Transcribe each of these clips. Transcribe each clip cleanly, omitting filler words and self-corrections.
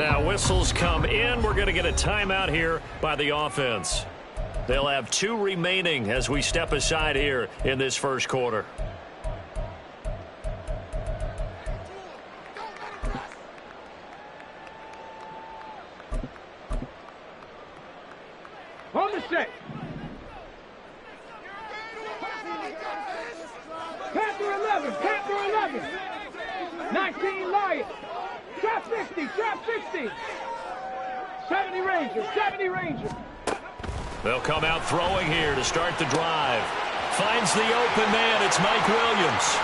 Now whistles come in. We're going to get a timeout here by the offense. They'll have 2 remaining as we step aside here in this first quarter. On the set. Panther 11, Panther 11. 19 Lions. Trap 60, trap 60. 70 Rangers, 70 Rangers. They'll come out throwing here to start the drive. Finds the open man. It's Mike Williams.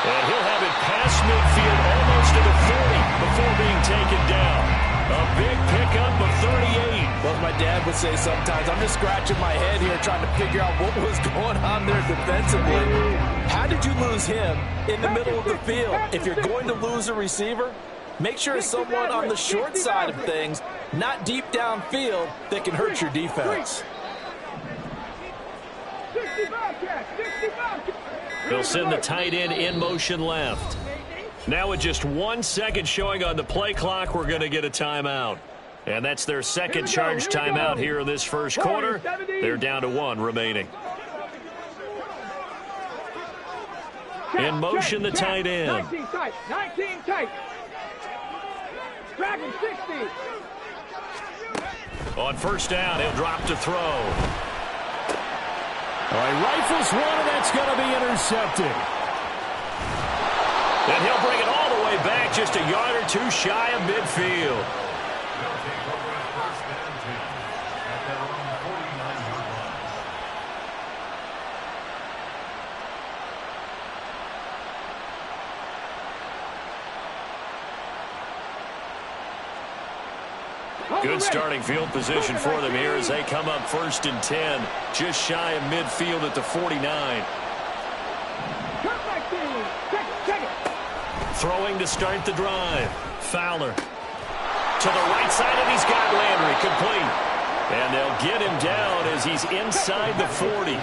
And he'll have it past midfield almost to the 40 before being taken down. A big pickup of 38. Well, as my dad would say sometimes, I'm just scratching my head here trying to figure out what was going on there defensively. How did you lose him in the middle of the field? If you're going to lose a receiver, make sure it's someone on the short side of things, not deep downfield, that can hurt your defense. They'll send the tight end in motion left. Now with just 1 second showing on the play clock, we're going to get a timeout. And that's their second charge timeout here in this first quarter. They're down to 1 remaining. In motion, the tight end. 19 tight, 19 tight. Dragon 60. On first down, he'll drop to throw. All right, rifles one, and that's going to be intercepted. And he'll bring it all the way back, just a yard or 2 shy of midfield. Good starting field position for them here as they come up 1st and 10, just shy of midfield at the 49. Throwing to start the drive. Fowler to the right side, and he's got Landry complete. And they'll get him down as he's inside the 40.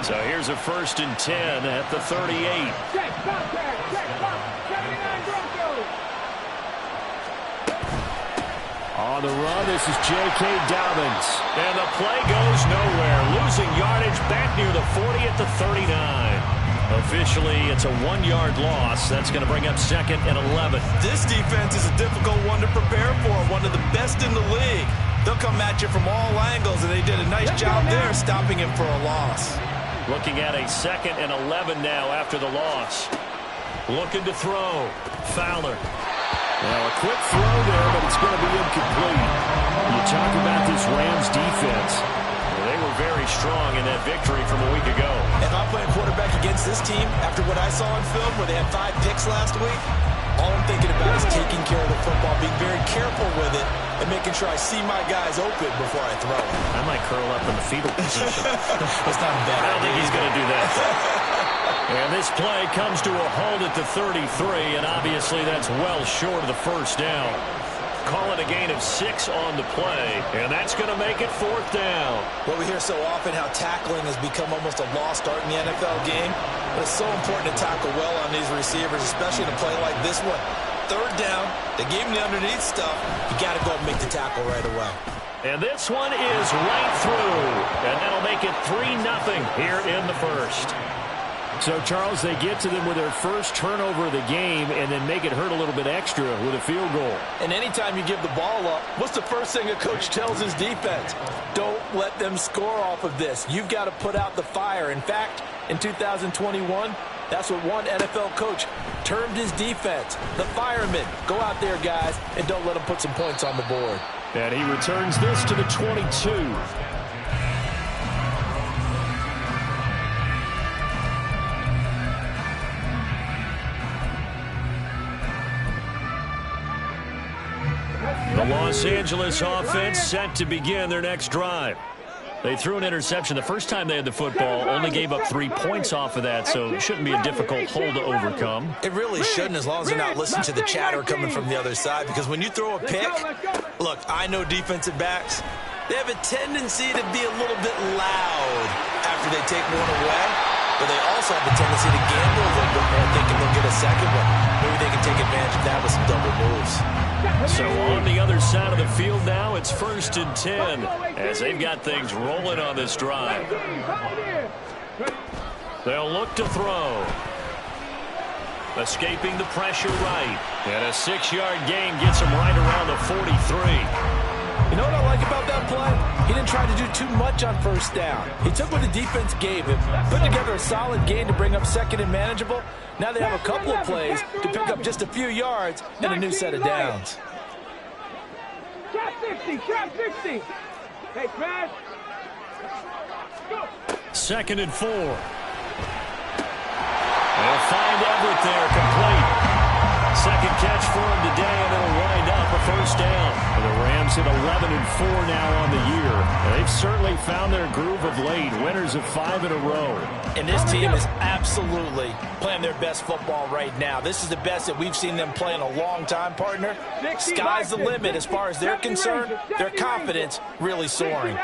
So here's a 1st and 10 at the 38. On the run, this is J.K. Dobbins. And the play goes nowhere. Losing yardage back near the 40 at the 39. Officially, it's a 1-yard loss. That's going to bring up 2nd and 11. This defense is a difficult one to prepare for, one of the best in the league. They'll come at you from all angles, and they did a nice job there stopping him for a loss. Looking at a 2nd and 11 now after the loss. Looking to throw. Fowler. Well, a quick throw there, but it's going to be incomplete. You talk about this Rams defense. Well, they were very strong in that victory from a week ago. If I'm playing quarterback against this team, after what I saw on film where they had 5 picks last week, all I'm thinking about is taking care of the football, being very careful with it, and making sure I see my guys open before I throw. I might curl up in the fetal position. It's not bad. I don't think he's going to do that. And this play comes to a halt at the 33, and obviously that's well short of the first down. Call it a gain of 6 on the play, and that's going to make it 4th down. Well, we hear so often how tackling has become almost a lost art in the NFL game, but it's so important to tackle well on these receivers, especially in a play like this one. 3rd down, they gave him the underneath stuff. You got to go and make the tackle right away. And this one is right through, and that'll make it 3-0 here in the first. So, Charles, they get to them with their first turnover of the game and then make it hurt a little bit extra with a field goal. And anytime you give the ball up, what's the first thing a coach tells his defense? Don't let them score off of this. You've got to put out the fire. In fact, in 2021, that's what one NFL coach termed his defense. The firemen. Go out there, guys, and don't let them put some points on the board. And he returns this to the 22. The Los Angeles offense set to begin their next drive. They threw an interception the first time they had the football, only gave up 3 points off of that, so it shouldn't be a difficult hole to overcome. It really shouldn't, as long as they're not listening to the chatter coming from the other side, because when you throw a pick, look, I know defensive backs, they have a tendency to be a little bit loud after they take one away, but they also have a tendency to gamble a little bit more, thinking they'll get a second one. Maybe they can take advantage of that with some double moves. So on the other side of the field now, it's 1st and 10 as they've got things rolling on this drive. They'll look to throw. Escaping the pressure right. And a 6-yard gain gets him right around the 43. You know what I like about that play? He didn't try to do too much on 1st down. He took what the defense gave him, put together a solid gain to bring up 2nd and manageable. Now they have a couple of plays to pick up just a few yards and a new set of downs. Trap 60, trap 60. Hey, Smash. Go. 2nd and 4. They'll find Everett there, complete. 2nd catch for him today, and it'll wind up a 1st down. The Rams at 11-4 now on the year. They've certainly found their groove of late, winners of 5 in a row. And this team is absolutely playing their best football right now. This is the best that we've seen them play in a long time, partner. Sky's the limit as far as they're concerned. Their confidence really soaring.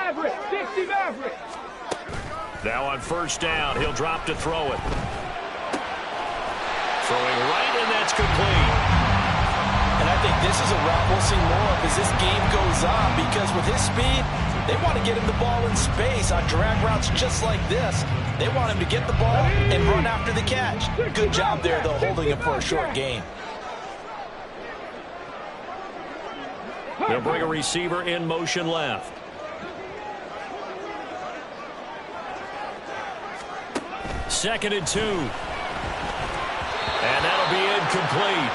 Now on 1st down, he'll drop to throw it. Throwing right, and that's complete. And I think this is a route we'll see more of as this game goes on, because with his speed, they want to get him the ball in space on drag routes just like this. They want him to get the ball and run after the catch. Good job there, though, holding him for a short gain. They'll bring a receiver in motion left. Second and 2. And that'll be incomplete.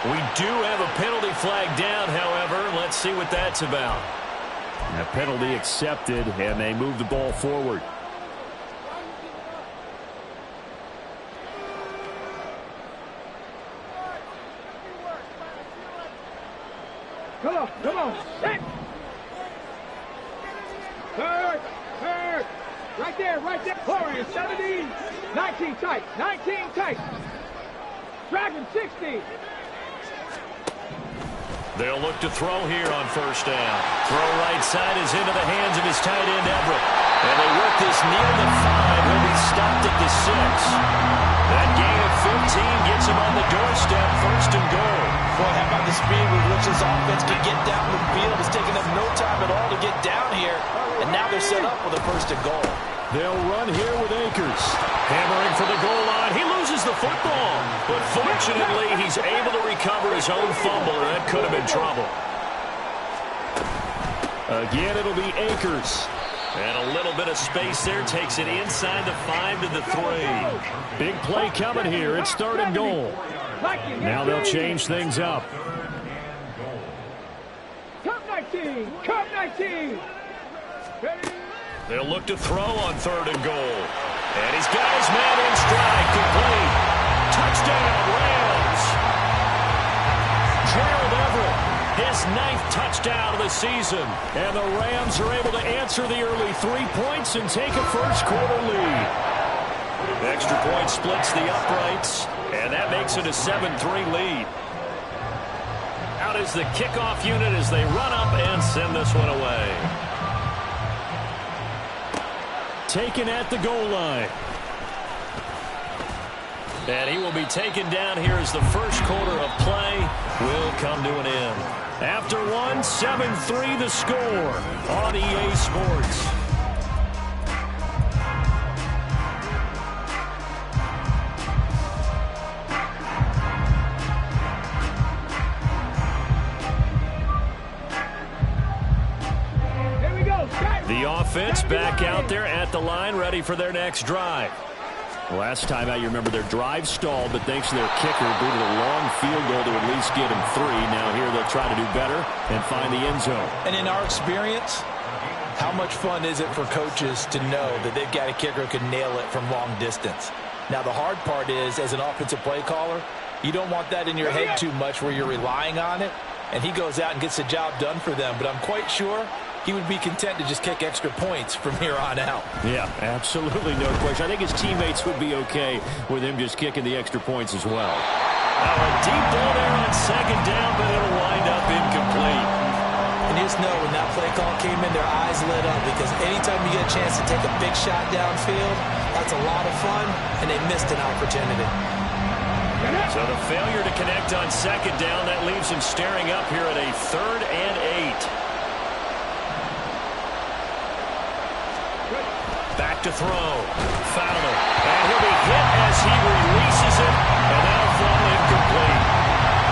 We do have a penalty flag down, however. Let's see what that's about. A penalty accepted, and they move the ball forward. Come on, come on. Set. Third. Right there. Warriors, 17. 19 tight. 19 tight. Dragon, 60. They'll look to throw here on 1st down. Throw right side is into the hands of his tight end, Everett. And they work this near the 5. He'll be stopped at the 6. That gain of 15 gets him on the doorstep, 1st and goal. Boy, how about the speed with which this offense can get down the field? It's taken them no time at all to get down here. And now they're set up with a 1st and goal. They'll run here with Akers. Hammering for the goal line. He loses the football. But fortunately, he's able to recover his own fumble, and that could have been trouble. Again, it'll be Akers. And a little bit of space there takes it inside the 5 to the 3. Big play coming here. It's 3rd and goal. Now they'll change things up. Cup 19. Cup 19. Ready? They'll look to throw on 3rd and goal. And he's got his man in stride. Complete. Touchdown, Rams. Gerald Everett, his 9th touchdown of the season. And the Rams are able to answer the early 3 points and take a 1st quarter lead. Extra point splits the uprights, and that makes it a 7-3 lead. Out is the kickoff unit as they run up and send this one away. Taken at the goal line. And he will be taken down here as the 1st quarter of play will come to an end. After 1, 7-3 the score on EA Sports. The offense back out there at the line, ready for their next drive. Last time out, you remember their drive stalled, but thanks to their kicker, booted a long field goal to at least get him 3. Now here they'll try to do better and find the end zone. And in our experience, how much fun is it for coaches to know that they've got a kicker who can nail it from long distance? Now the hard part is, as an offensive play caller, you don't want that in your head too much where you're relying on it. And he goes out and gets the job done for them. But I'm quite sure he would be content to just kick extra points from here on out. Yeah, absolutely no question. I think his teammates would be okay with him just kicking the extra points as well. Now a deep ball there on 2nd down, but it'll wind up incomplete. And you just know when that play call came in, their eyes lit up, because anytime you get a chance to take a big shot downfield, that's a lot of fun, and they missed an opportunity. So the failure to connect on 2nd down, that leaves them Williams staring up here at a 3rd and 8. Back to throw. Fowler. And he'll be hit as he releases it. And that'll fall incomplete.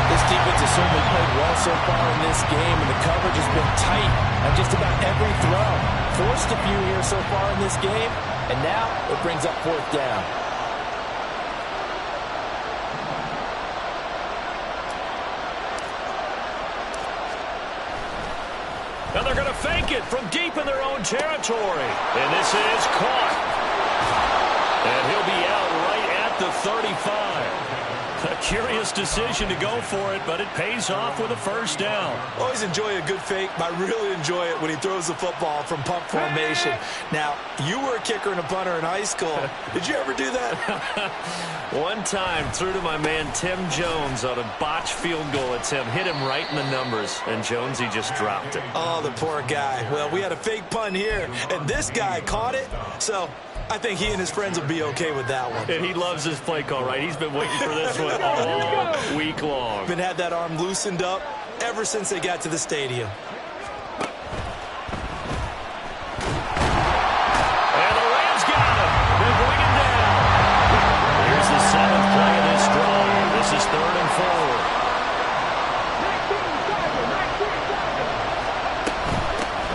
This defense has certainly played well so far in this game, and the coverage has been tight on just about every throw. Forced a few here so far in this game, and now it brings up 4th down. And they're going to fake it from deep in their own territory. And this is caught. And he'll be out right at the 35. A curious decision to go for it, but it pays off with a 1st down. Always enjoy a good fake, but I really enjoy it when he throws the football from pump formation. Now, you were a kicker and a punter in high school. Did you ever do that? One time, threw to my man Tim Jones on a botched field goal attempt. Hit him right in the numbers, and Jones, he just dropped it. Oh, the poor guy. Well, we had a fake punt here, and this guy caught it, so I think he and his friends will be okay with that one. And he loves his play call, right? He's been waiting for this one all week long. Been had that arm loosened up ever since they got to the stadium. And the Rams got him. They bring him down. Here's the 7th play of this drive. This is 3rd and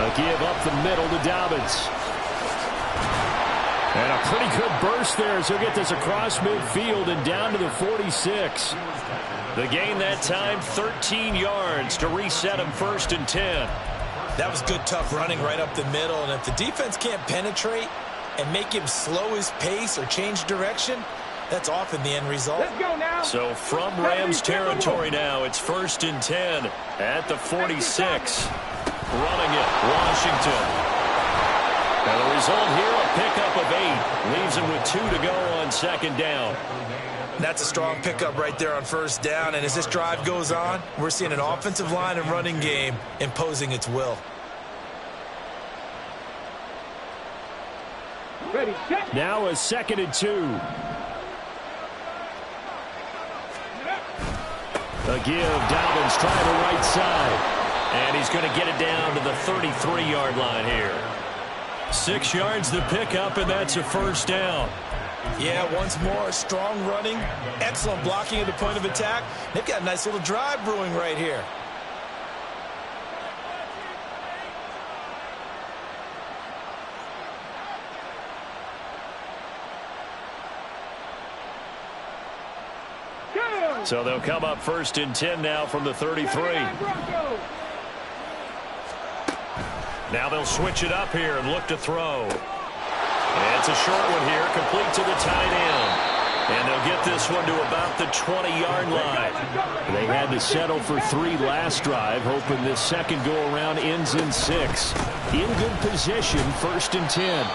4. A give up the middle to Dobbins. And a pretty good burst there as he'll get this across midfield and down to the 46. The gain that time, 13 yards to reset him 1st and 10. That was good, tough running right up the middle. And if the defense can't penetrate and make him slow his pace or change direction, that's often the end result. Let's go now. So from Rams territory now, it's 1st and 10 at the 46. Running it, Washington. And the result here, a pickup of 8. Leaves him with 2 to go on 2nd down. That's a strong pickup right there on 1st down. And as this drive goes on, we're seeing an offensive line and running game imposing its will. Ready, set. Now a 2nd and 2. A give, Dobbins trying the right side. And he's going to get it down to the 33-yard line here. 6 yards the pickup, and that's a 1st down. Yeah, once more, strong running, excellent blocking at the point of attack. They've got a nice little drive brewing right here. So they'll come up 1st and 10 now from the 33. Now they'll switch it up here and look to throw. And it's a short one here, complete to the tight end. And they'll get this one to about the 20-yard line. They had to settle for 3 last drive, hoping this second go-around ends in 6. In good position, 1st and 10.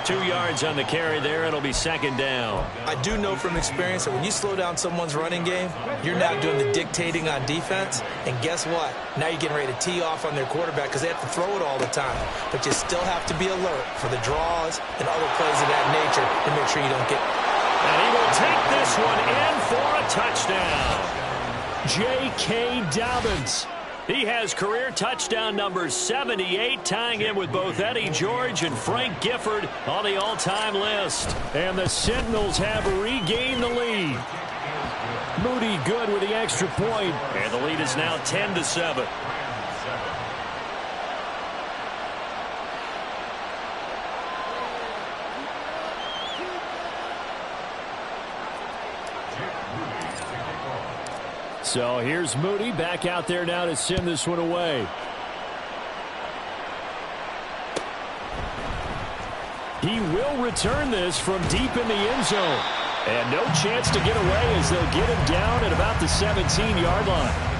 2 yards on the carry there. It'll be 2nd down. I do know from experience that when you slow down someone's running game, you're not doing the dictating on defense. And guess what? Now you're getting ready to tee off on their quarterback because they have to throw it all the time. But you still have to be alert for the draws and other plays of that nature to make sure you don't get. And he will take this one in for a touchdown. J.K. Dobbins. He has career touchdown number 78, tying him with both Eddie George and Frank Gifford on the all-time list. And the Sentinels have regained the lead. Moody good with the extra point. And the lead is now 10-7. So here's Moody back out there now to send this one away. He will return this from deep in the end zone. And no chance to get away as they'll get him down at about the 17-yard line.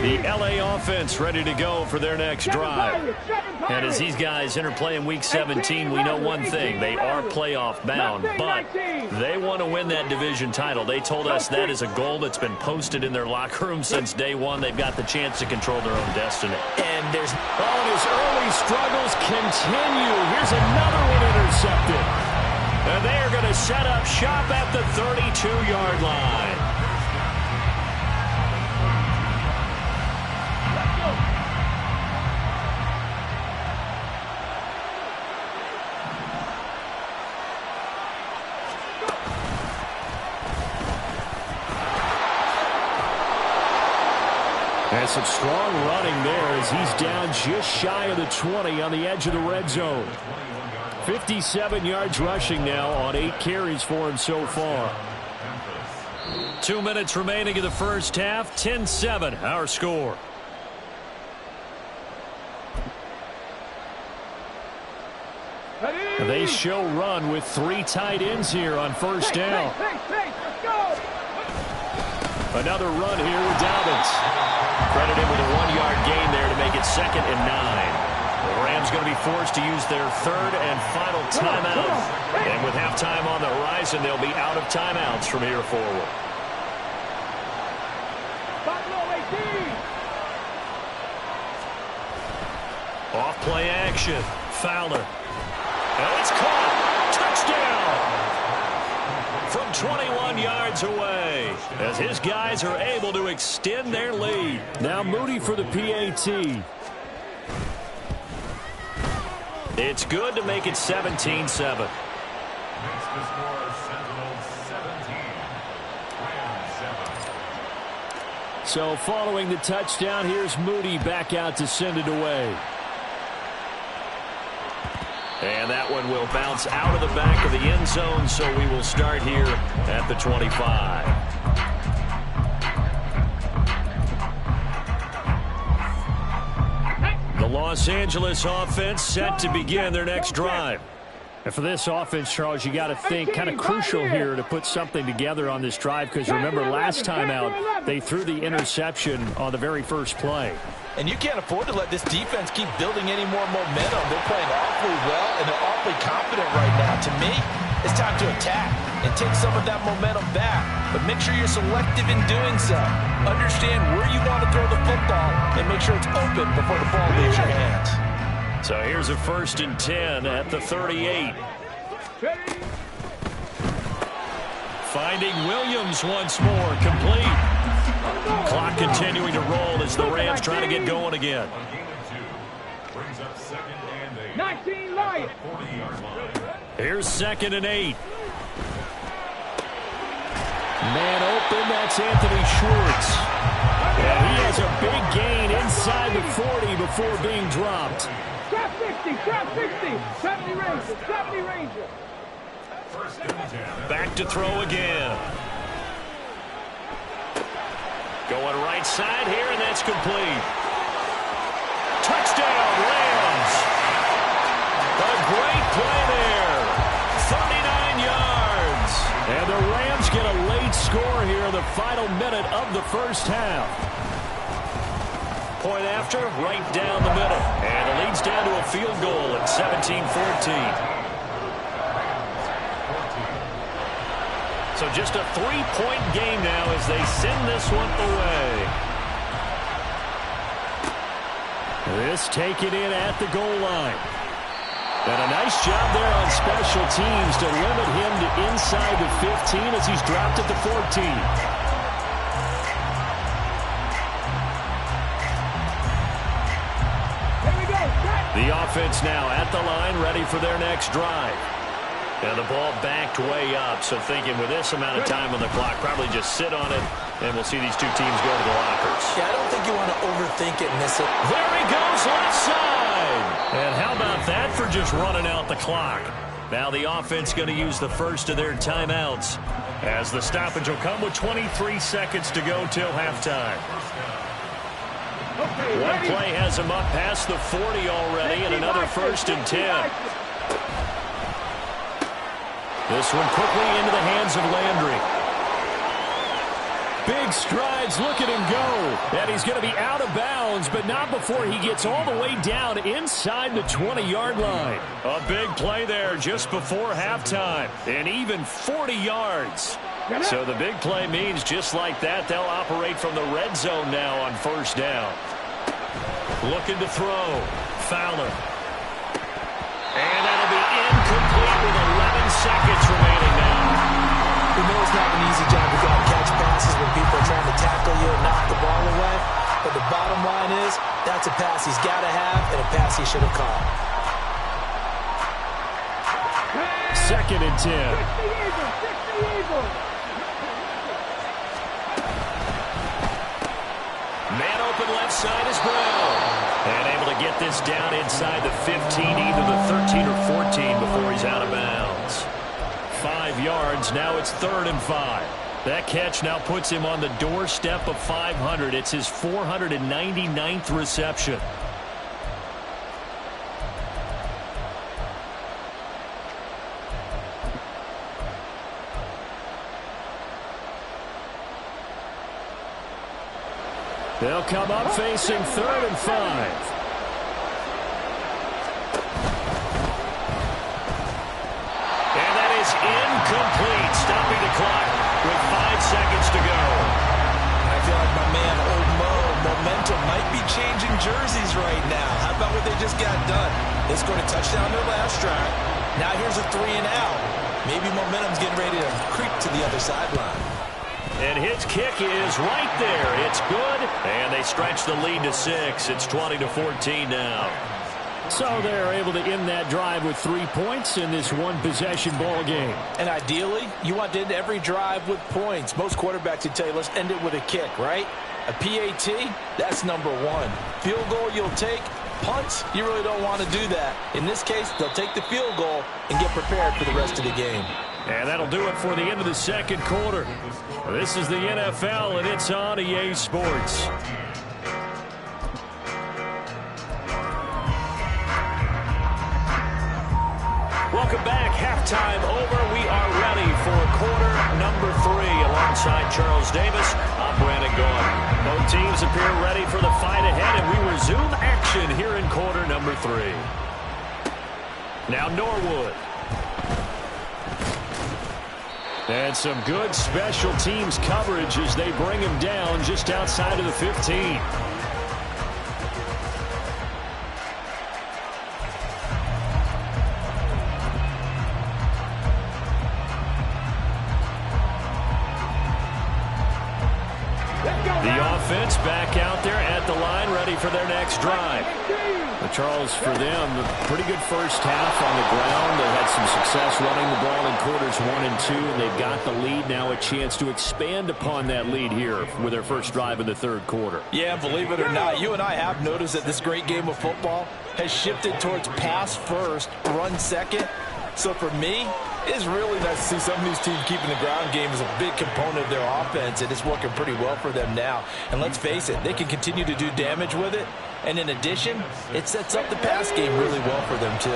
The L.A. offense ready to go for their next drive. And as these guys interplay in Week 17, we know one thing. They are playoff bound, but they want to win that division title. They told us that is a goal that's been posted in their locker room since day one. They've got the chance to control their own destiny. And there's his early these struggles continue. Here's another one intercepted. And they are going to set up shop at the 32-yard line. And some strong running there as he's down just shy of the 20 on the edge of the red zone. 57 yards rushing now on 8 carries for him so far. 2 minutes remaining in the first half. 10-7 our score. They show run with 3 tight ends here on first down. Another run here with Dobbins. Credit him with a 1-yard gain there to make it 2nd and 9. The Rams going to be forced to use their 3rd and final timeout. And with halftime on the horizon, they'll be out of timeouts from here forward. Off play action. Fowler. And it's caught. Touchdown. From 21 yards away. As his guys are able to extend their lead. Now Moody for the PAT. It's good to make it 17-7. So following the touchdown, here's Moody back out to send it away. And that one will bounce out of the back of the end zone, so we will start here at the 25. The Los Angeles offense set to begin their next drive. And for this offense, Charles, you got to think kind of crucial here to put something together on this drive, because remember last time out they threw the interception on the very first play. And you can't afford to let this defense keep building any more momentum. They're playing awfully well, and they're awfully confident right now. To me, it's time to attack and take some of that momentum back. But make sure you're selective in doing so. Understand where you want to throw the football and make sure it's open before the ball leaves your hands. So here's a 1st and 10 at the 38. Finding Williams once more, complete. Clock continuing to roll as the Rams try to get going again. 19 Lions. Here's 2nd and 8. Man open, that's Anthony Schwartz. And he has a big gain inside the 40 before being dropped. Trap 60, trap 60. 70 Ranger, 70 Ranger. Back to throw again. Going right side here, and that's complete. Touchdown, Rams. A great play there. 39 yards. And the Rams get a late score here in the final minute of the first half. Point after, right down the middle. And it leads down to a field goal at 17-14. So just a 3-point game now as they send this one away. This taken in at the goal line. And a nice job there on special teams to limit him to inside the 15 as he's dropped at the 14. The offense now at the line, ready for their next drive. And the ball backed way up, so thinking with this amount of time on the clock, probably just sit on it, and we'll see these two teams go to the lockers. Yeah, I don't think you want to overthink it and miss it. There he goes, left side! And how about that for just running out the clock? Now the offense going to use the first of their timeouts, as the stoppage will come with 23 seconds to go till halftime. One play has him up past the 40 already, and another 1st and 10. This one quickly into the hands of Landry. Big strides, look at him go. And he's going to be out of bounds, but not before he gets all the way down inside the 20-yard line. A big play there just before halftime, and even 40 yards. So the big play means just like that, they'll operate from the red zone now on 1st down. Looking to throw. Fowler. And that'll be incomplete with 11 seconds remaining now. You know it's not an easy job to go catch passes when people are trying to tackle you and knock the ball away. But the bottom line is, that's a pass he's got to have and a pass he should have caught. 2nd and 10. 60 Eagles. Man open left side is Brown. And able to get this down inside the 15, either the 13 or 14 before he's out of bounds. 5 yards, now it's 3rd and 5. That catch now puts him on the doorstep of 500. It's his 499th reception. They'll come up facing 3rd and 5. Incomplete, stopping the clock with 5 seconds to go. I feel like my man, Old Mo, momentum might be changing jerseys right now. How about what they just got done? They scored a touchdown their last drive. Now here's a 3 and out. Maybe momentum's getting ready to creep to the other sideline. And his kick is right there. It's good. And they stretch the lead to 6. It's 20-14 now. So they're able to end that drive with 3 points in this one-possession ball game. And ideally, you want to end every drive with points. Most quarterbacks would tell you, let's end it with a kick, right? A PAT, that's number 1. Field goal you'll take. Punts, you really don't want to do that. In this case, they'll take the field goal and get prepared for the rest of the game. And that'll do it for the end of the 2nd quarter. This is the NFL, and it's on EA Sports. Welcome back. Halftime over. We are ready for quarter number 3. Alongside Charles Davis, I'm Brandon Gaudin. Both teams appear ready for the fight ahead, and we resume action here in quarter number 3. Now Norwood. And some good special teams coverage as they bring him down just outside of the 15. Back out there at the line, ready for their next drive. But Charles, for them, a pretty good first half on the ground. They had some success running the ball in quarters 1 and 2, and they've got the lead. Now a chance to expand upon that lead here with their first drive in the 3rd quarter. Yeah, believe it or not, you and I have noticed that this great game of football has shifted towards pass first, run second. So for me, it's really nice to see some of these teams keeping the ground game as a big component of their offense, and it's working pretty well for them now. And let's face it, they can continue to do damage with it. And in addition, it sets up the pass game really well for them, too.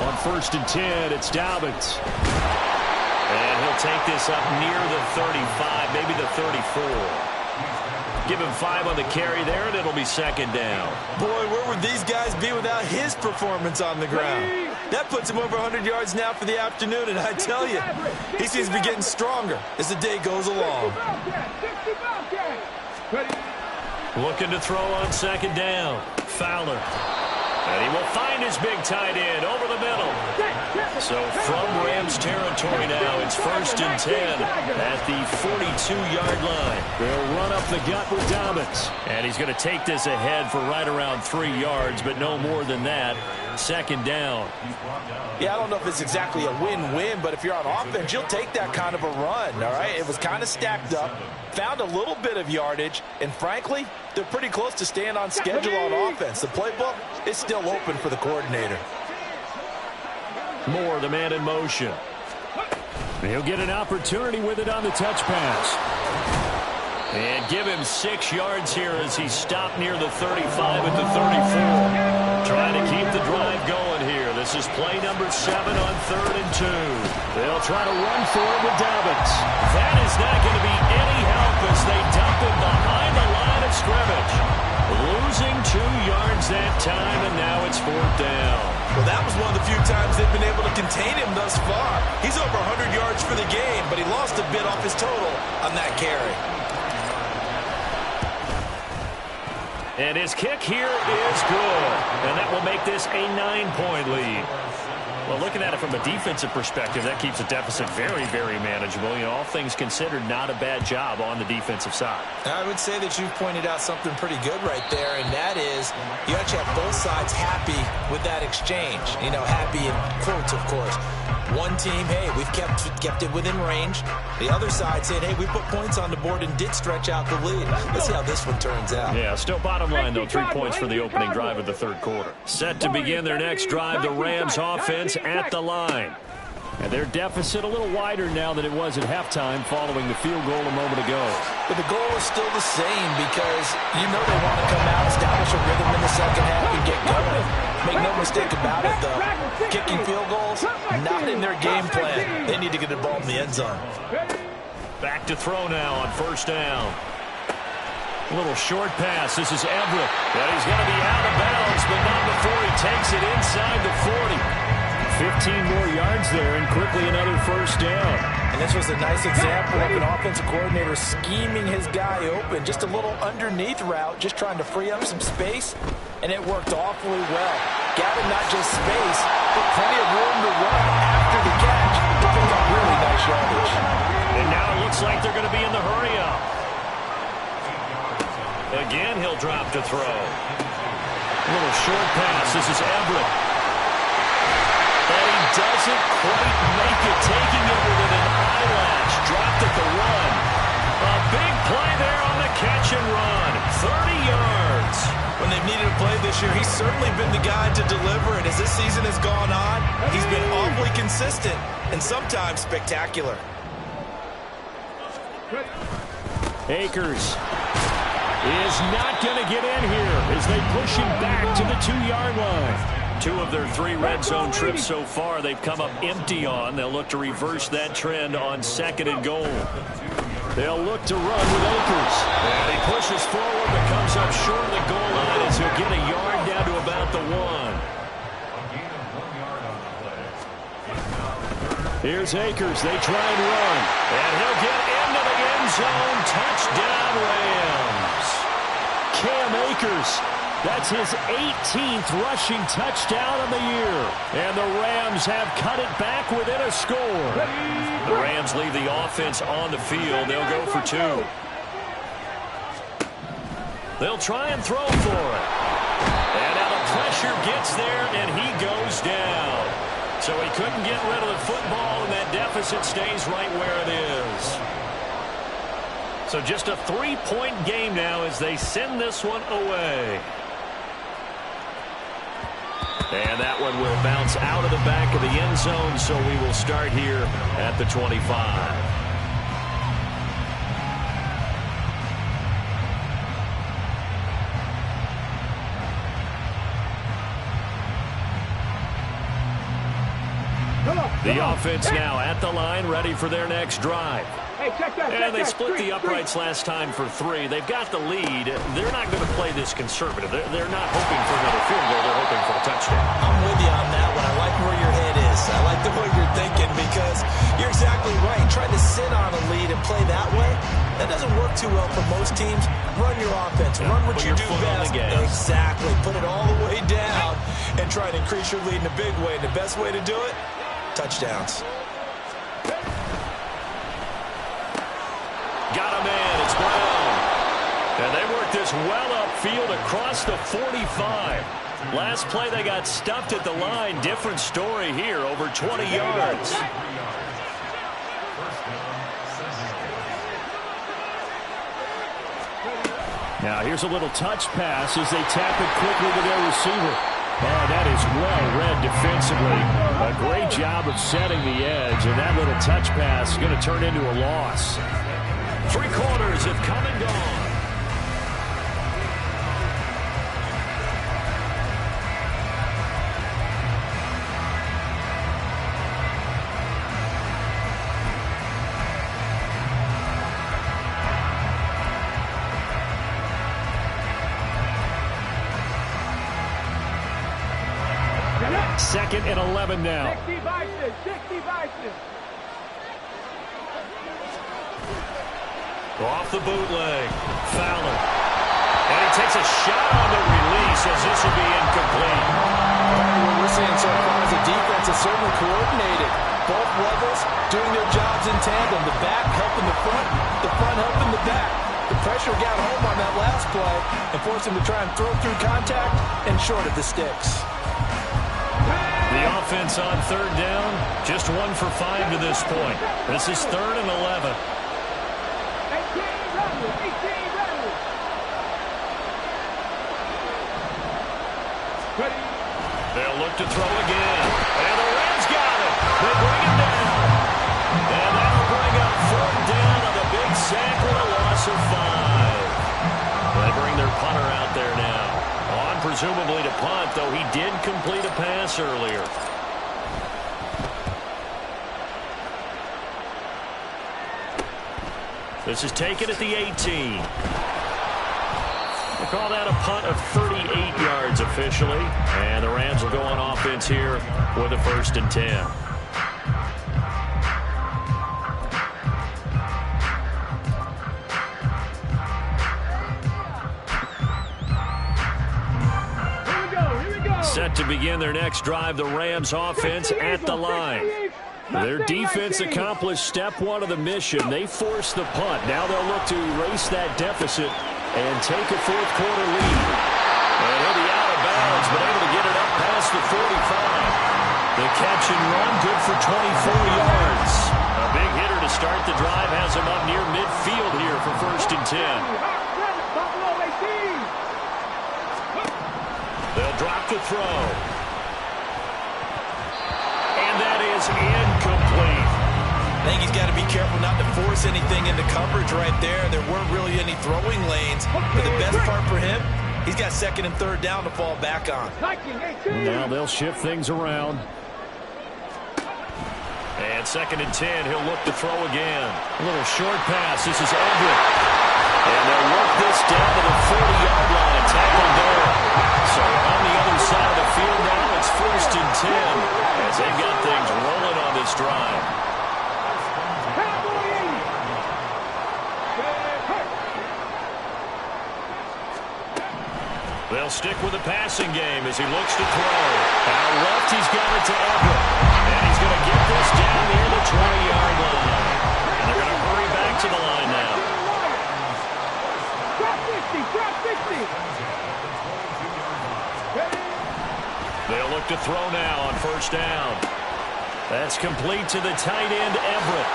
On 1st and 10, it's Dobbins. And he'll take this up near the 35, maybe the 34. Give him 5 on the carry there, and it'll be 2nd down. Boy, where would these guys be without his performance on the ground? That puts him over 100 yards now for the afternoon, and I tell you, he seems to be getting stronger as the day goes along. Looking to throw on 2nd down. Fowler. And he will find his big tight end over the middle. So from Rams territory now, it's 1st and 10 at the 42-yard line. They'll run up the gut with Dobbins. And he's going to take this ahead for right around 3 yards, but no more than that. 2nd down. Yeah, I don't know if it's exactly a win-win, but if you're on offense, you'll take that kind of a run, all right? It was kind of stacked up, found a little bit of yardage, and frankly, they're pretty close to staying on schedule on offense. The playbook is still open for the coordinator. Moore, the man in motion. He'll get an opportunity with it on the touch pass. And give him 6 yards here as he stopped near the 35 at the 34. Trying to keep the drive going here. This is play number 7 on 3rd and 2. They'll try to run for it with Dobbins. That is not going to be any help as they dump him behind the line of scrimmage. Losing 2 yards that time, and now it's 4th down. Well, that was one of the few times they've been able to contain him thus far. He's over 100 yards for the game, but he lost a bit off his total on that carry. And his kick here is good. And that will make this a 9-point lead. Well, looking at it from a defensive perspective, that keeps the deficit very, very manageable. You know, all things considered, not a bad job on the defensive side. I would say that you've pointed out something pretty good right there, and that is you actually have both sides happy with that exchange. You know, happy in quotes, of course. One team, hey, we've kept it within range. The other side saying, hey, we put points on the board and did stretch out the lead. Let's see how this one turns out. Yeah, still bottom line, though, 3 points for the opening drive of the third quarter. Set to begin their next drive, the Rams offense at the line. And their deficit a little wider now than it was at halftime following the field goal a moment ago. But the goal is still the same because you know they want to come out, establish a rhythm in the second half, and get going. Make no mistake about it, though. Kicking field goals, not in their game plan. They need to get the ball in the end zone. Back to throw now on first down. A little short pass. This is Everett. But he's going to be out of bounds, but not before he takes it inside the 40. 15 more yards there, and quickly another first down. And this was a nice example of an offensive coordinator scheming his guy open. Just a little underneath route, just trying to free up some space, and it worked awfully well. Got him not just space, but plenty of room to run after the catch to pick up really nice yardage. And now it looks like they're going to be in the hurry-up. Again, he'll drop to throw. A little short pass. This is Everett. And he doesn't quite make it, taking it within an eyelash. Dropped at the 1. A big play there on the catch and run. 30 yards. When they've needed a play this year, he's certainly been the guy to deliver it. As this season has gone on, he's been awfully consistent and sometimes spectacular. Akers is not going to get in here as they push him back to the 2-yard line. 2 of their 3 red zone trips so far they've come up empty on. They'll look to reverse that trend on 2nd and goal. They'll look to run with Akers. And he pushes forward but comes up short of the goal line as he'll get a yard down to about the 1. Here's Akers. They try and run. And he'll get into the end zone. Touchdown, Rams. Cam Akers. That's his 18th rushing touchdown of the year. And the Rams have cut it back within a score. The Rams leave the offense on the field. They'll go for 2. They'll try and throw for it. And now the pressure gets there, and he goes down. So he couldn't get rid of the football, and that deficit stays right where it is. So just a 3-point game now as they send this one away. And that one will bounce out of the back of the end zone, so we will start here at the 25. The offense now at the line, ready for their next drive. And they split the uprights last time for 3. They've got the lead. They're not going to play this conservative. They're not hoping for another field goal. They're hoping for a touchdown. I'm with you on that one. I like where your head is. I like the way you're thinking because you're exactly right. Trying to sit on a lead and play that way, that doesn't work too well for most teams. Run your offense. Run what you do best. Exactly. Put it all the way down and try to increase your lead in a big way. And the best way to do it, touchdowns. Got a man. It's Brown. And they work this well upfield across the 45. Last play, they got stuffed at the line. Different story here, over 20 yards. Now here's a little touch pass as they tap it quickly to their receiver. Oh, that is well read defensively. A great job of setting the edge, and that little touch pass is going to turn into a loss. 3 quarters have come and gone. Second and 11 now. 60 Bison. Off the bootleg. Fowler. And he takes a shot on the release as this will be incomplete. What we're seeing so far is the defense is certainly coordinated. Both levels doing their jobs in tandem. The back helping the front helping the back. The pressure got home on that last play and forced him to try and throw through contact and short of the sticks. The offense on third down, just 1 for 5 to this point. This is 3rd and 11. They'll look to throw again. And the Rams got it. They bring him down. And that'll bring up 4th down on the big sack with a loss of 5. They bring their punter out there now. On presumably to punt, though he did complete a pass earlier. This is taken at the 18. We'll call that a punt of 38 yards officially. And the Rams will go on offense here with a 1st and 10. Set to begin their next drive, the Rams offense at the line. Their defense accomplished step 1 of the mission. They forced the punt. Now they'll look to erase that deficit and take a 4th quarter lead. And he'll be out of bounds, but able to get it up past the 45. The catch and run, good for 24 yards. A big hitter to start the drive has him up near midfield here for 1st and 10. They'll drop the throw. And that is incomplete. I think he's got to be careful not to force anything into coverage right there. There weren't really any throwing lanes. But the best part for him, he's got 2nd and 3rd down to fall back on. Now they'll shift things around. And 2nd and 10, he'll look to throw again. A little short pass. This is Everett. And they'll work this down to the 40-yard line. Tackle there. So on the other side of the field now, it's 1st and 10 as they've got things rolling on this drive. They'll stick with the passing game as he looks to throw. Out left, he's got it to Everett. And he's going to get this down near the 20-yard line. And they're going to hurry back to the line now. Drop 60. They'll look to throw now on 1st down. That's complete to the tight end, Everett.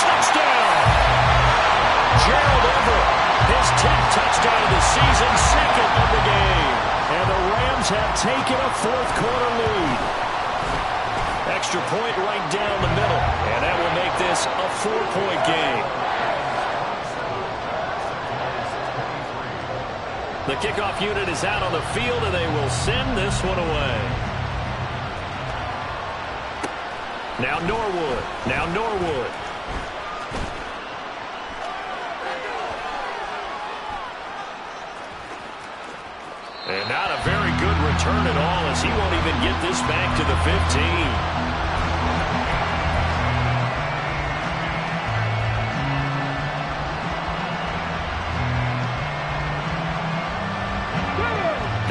Touchdown! Gerald Everett, his 10th touchdown of the season, 2nd of the game. And the Rams have taken a 4th quarter lead. Extra point right down the middle. And that will make this a 4-point game. The kickoff unit is out on the field, and they will send this one away. Now Norwood. And not a very good return at all, as he won't even get this back to the 15.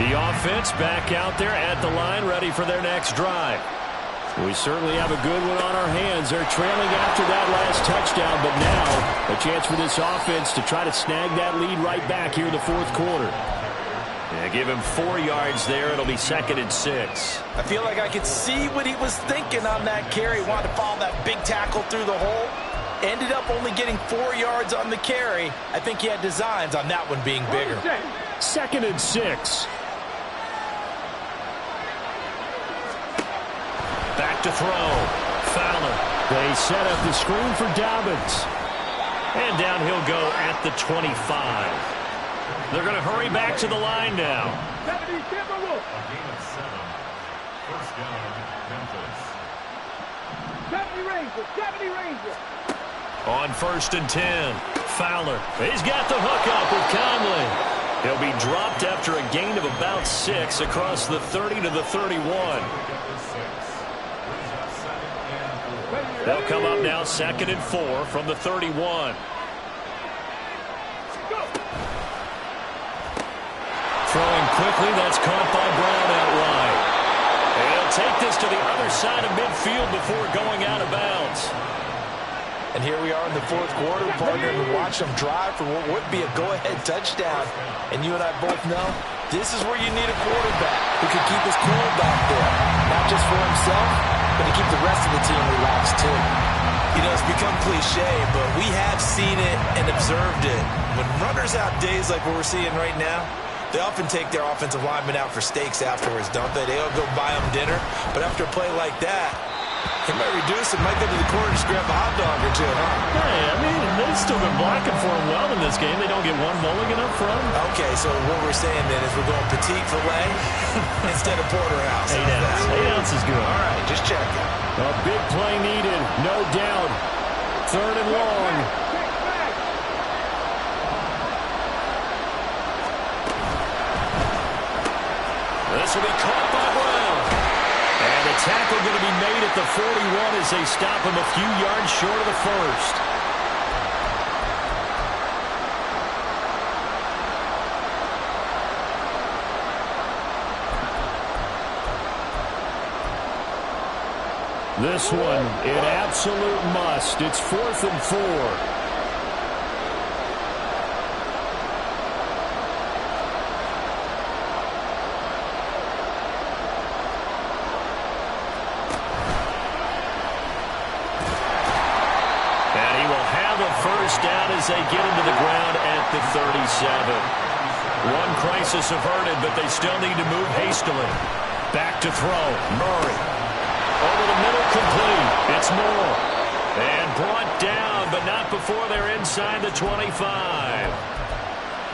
The offense back out there at the line, ready for their next drive. We certainly have a good one on our hands. They're trailing after that last touchdown, but now a chance for this offense to try to snag that lead right back here in the 4th quarter. Yeah, give him 4 yards there. It'll be 2nd and 6. I feel like I could see what he was thinking on that carry. He wanted to follow that big tackle through the hole. Ended up only getting 4 yards on the carry. I think he had designs on that one being bigger. 2nd and 6. Back to throw. Fowler. They set up the screen for Dobbins. And down he'll go at the 25. They're going to hurry back to the line now. On 1st and 10, Fowler. He's got the hook up with Conley. He'll be dropped after a gain of about 6 across the 30 to the 31. They'll come up now 2nd and 4 from the 31. quickly. That's caught by Brown out wide. And he'll take this to the other side of midfield before going out of bounds. And here we are in the fourth quarter, partner, and watch them drive for what would be a go-ahead touchdown. And you and I both know this is where you need a quarterback who can keep his cool back there. Not just for himself, but to keep the rest of the team relaxed too. You know, it's become cliche, but we have seen it and observed it. When runners have days like what we're seeing right now, they often take their offensive linemen out for steaks afterwards, don't they? They'll go buy them dinner. But after a play like that, he might reduce it, might go to the corner and just grab a hot dog or two, huh? Hey, I mean, they've still been blocking for him well in this game. They don't get one mulligan up front. Okay, so what we're saying then is we're going petite filet instead of porterhouse. 8 ounce. 8 ounce is good. All right, just checking. A big play needed, no doubt. Third and long. This will be caught by Brown. And the tackle going to be made at the 41 as they stop him a few yards short of the first. This one, an absolute must. It's 4th and 4. And he will have a first down as they get him to the ground at the 37. One crisis averted, but they still need to move hastily. Back to throw. Murray. Over the middle, complete. It's Moore. And brought down, but not before they're inside the 25.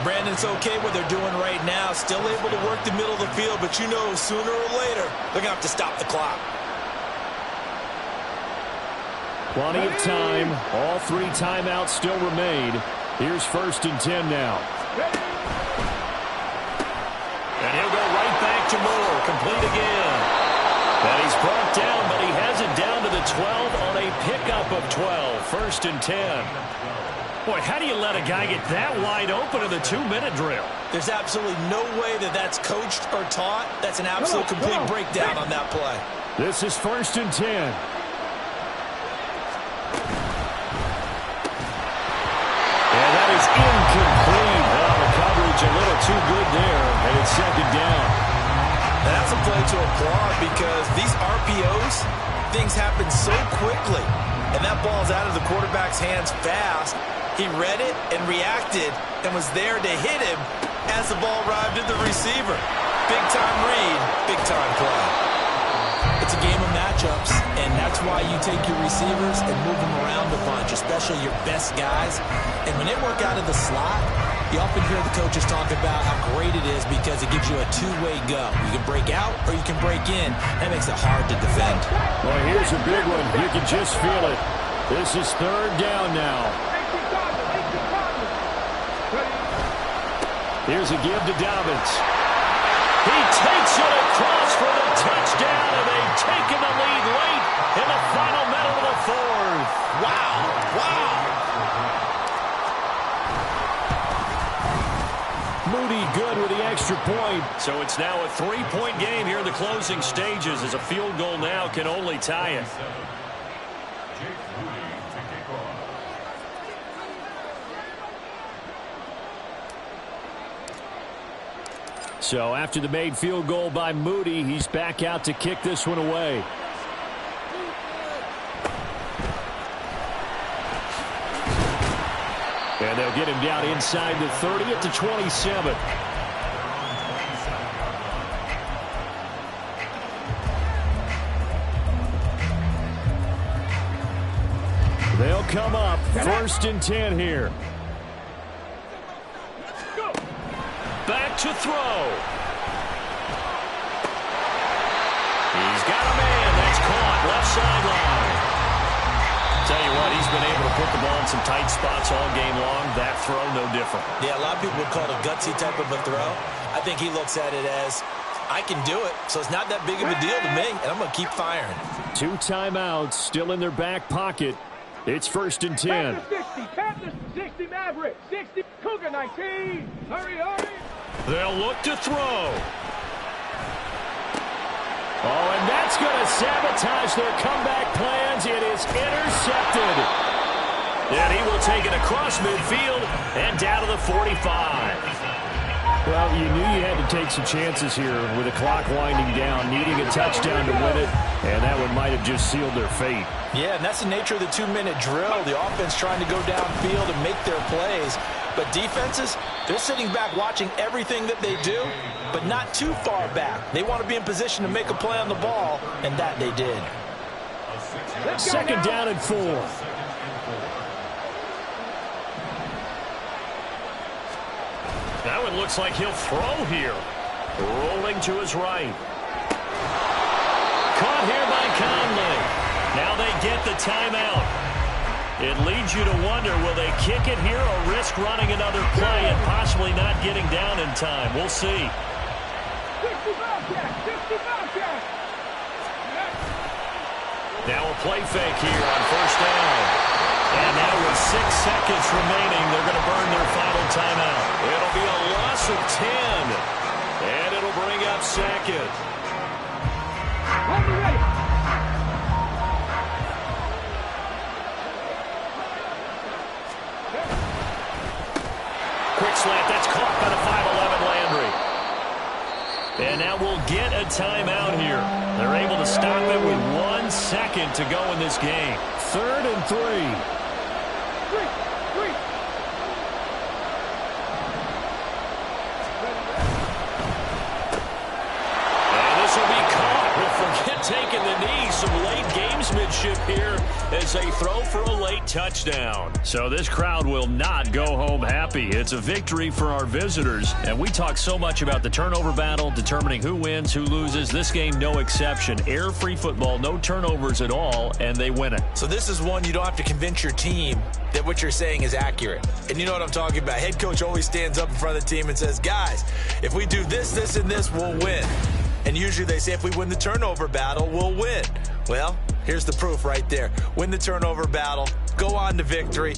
Brandon, it's okay what they're doing right now. Still able to work the middle of the field, but you know sooner or later they're going to have to stop the clock. Plenty of time. All 3 timeouts still remain. Here's 1st and 10 now. And he'll go right back to Moore. Complete again. And he's brought down, but he has it down to the 12 on a pickup of 12. 1st and 10. Boy, how do you let a guy get that wide open in the 2-minute drill? There's absolutely no way that that's coached or taught. That's an absolute complete breakdown on that play. This is 1st and 10. And that is incomplete. Well, the coverage a little too good there, and it's 2nd down. And that's a play to applaud because these RPOs, things happen so quickly. And that ball's out of the quarterback's hands fast. He read it and reacted and was there to hit him as the ball arrived at the receiver. Big time read, big time play. It's a game of matchups, and that's why you take your receivers and move them around a bunch, especially your best guys. And when they work out of the slot, you often hear the coaches talk about how great it is because it gives you a two-way go. You can break out or you can break in. That makes it hard to defend. Well, here's a big one. You can just feel it. This is 3rd down now. Here's a give to Dobbins. He takes it across for the touchdown, and they've taken the lead late in the final minute of the 4th. Wow. Wow. Moody good with the extra point. So it's now a 3-point game here in the closing stages as a field goal now can only tie it. So after the made field goal by Moody, he's back out to kick this one away. And they'll get him down inside the 30 at the 27. They'll come up 1st and 10 here. Back to throw. He's got a man. That's caught. Left sideline. Tell you what, he's been able to put the ball in some tight spots all game long. That throw, no different. Yeah, a lot of people would call it a gutsy type of a throw. I think he looks at it as, I can do it, so it's not that big of a deal to me, and I'm going to keep firing. 2 timeouts still in their back pocket. It's 1st and 10. Panthers 60, Panthers 60, Mavericks 60, Cougar 19. Hurry, hurry. They'll look to throw. Oh, and that's going to sabotage their comeback plans. It is intercepted. And he will take it across midfield and down to the 45. Well, you knew you had to take some chances here with the clock winding down, needing a touchdown to win it, and that one might have just sealed their fate. Yeah, and that's the nature of the 2-minute drill. The offense trying to go downfield and make their plays. But defenses, they're sitting back watching everything that they do, but not too far back. They want to be in position to make a play on the ball, and that they did. Second down and 4. That one looks like he'll throw here. Rolling to his right. Caught here by Conley. Now they get the timeout. It leads you to wonder, will they kick it here or risk running another play and possibly not getting down in time? We'll see. 65 yards. Now a play fake here on first down. And now with 6 seconds remaining, they're going to burn their final timeout. It'll be a loss of 10. And it'll bring up second. Quick slant. That's caught by the 5'11" Landry. And now we'll get a timeout here. They're able to stop it with 1 second to go in this game. 3rd and 3. Taking the knee, some late gamesmanship here as they throw for a late touchdown. So this crowd will not go home happy. It's a victory for our visitors, and we talk so much about the turnover battle, determining who wins, who loses. This game, no exception. Air-free football, no turnovers at all, and they win it. So this is one you don't have to convince your team that what you're saying is accurate. And you know what I'm talking about. Head coach always stands up in front of the team and says, guys, if we do this, this, and this, we'll win. And usually they say if we win the turnover battle, we'll win. Well, here's the proof right there. Win the turnover battle, go on to victory.